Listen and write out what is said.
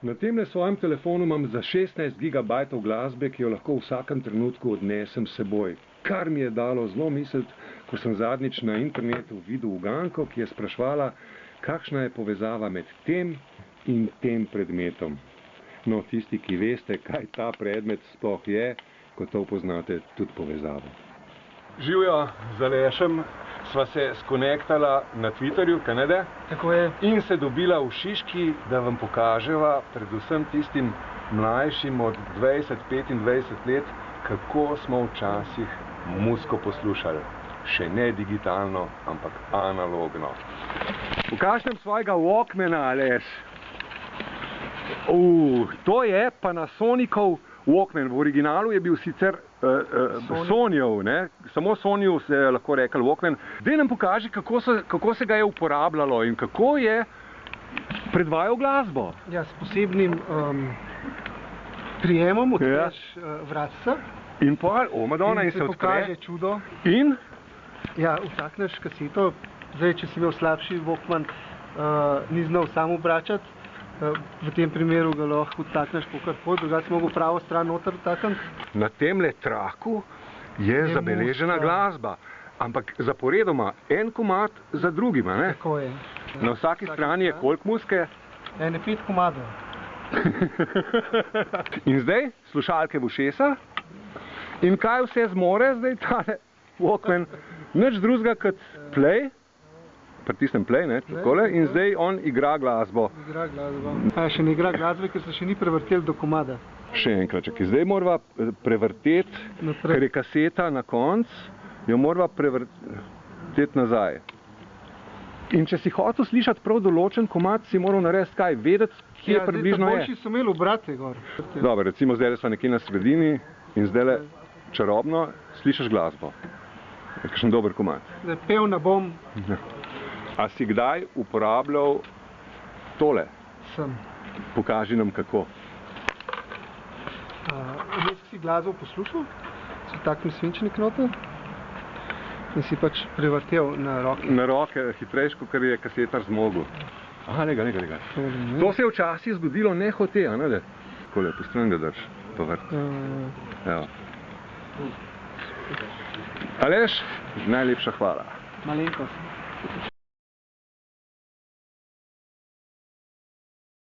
Na temle svojem telefonu imam za 16 GB glasbe, ki jo lahko v vsakem trenutku odnesem s seboj. Kar mi je dalo zelo misliti, ko sem zadnjič na internetu videl uganko, ki je spraševala, kakšna je povezava med tem in tem predmetom. No, tisti, ki veste, kaj ta predmet sploh je, ko to poznate tudi povezavo. Živjo, z Alešem sva se skonektala na Twitterju, Kanade. Tako je. In se dobila v Šiški, da vam pokaževa, predvsem tistim mlajšim od 20-25 let, kako smo včasih muziko poslušali. Še ne digitalno, ampak analogno. Pokažem svojega Walkmana, Aleš. To je Panasonicov Walkman. V originalu je bil sicer Sonyjev, ne? Samo Sonyjev se je lahko rekel Walkman. Daj nam pokaži, kako se ga je uporabljalo in kako je predvajal glasbo. Ja, s posebnim prijemom odpreš vratca. In pa, Madonna, in se odpre. pokaže čudo. In? Ja, vtakneš kaseto. Zdaj, če si imel slabši Walkman, ni znal sam obračati. V tem primeru ga lahko vtakneš pokardkoli, drugače si mogel pravo stran noter vtakniti. Na temle traku je zabeležena glasba, ampak zaporedoma, en komad za drugima, ne? Tako je. Na vsaki strani je koliko muzike? Ene 5 komadov. In zdaj slušalke v ušesa. In kaj vse zmore zdaj tale Walkman? Nič drugega kot play. Pritisnem play, ne, takole, in zdaj on igra glasbo. Igra glasbo. Še ne igra glasbe, ker se še ni prevrtel do komada. Še enkrat, čakaj. Zdaj morava prevrteti, ker je kaseta na konc, jo morava prevrteti nazaj. In če si hotel slišati prav določen komad, si moral narediti kaj? Vedeti, kje približno je. Ja, boljši so imeli obrate gor. Dobro, recimo zdaj sva nekje na sredini in zdaj čarobno slišiš glasbo. Je kakšen dober komad. Pev na bom. A si kdaj uporabljal tole? Sem. Pokaži nam kako. Res si glasbo poslušal, si takmi svinčnik noter in si pač prevrtel na roke. Na roke, hitrejš, kot je kasetar zmogel. Aha, lega. To se je včasih zgodilo nehote, a ne? Takole, po stran ga drž, pa vrt. Evo. Aleš, najlepša hvala. Malenkost.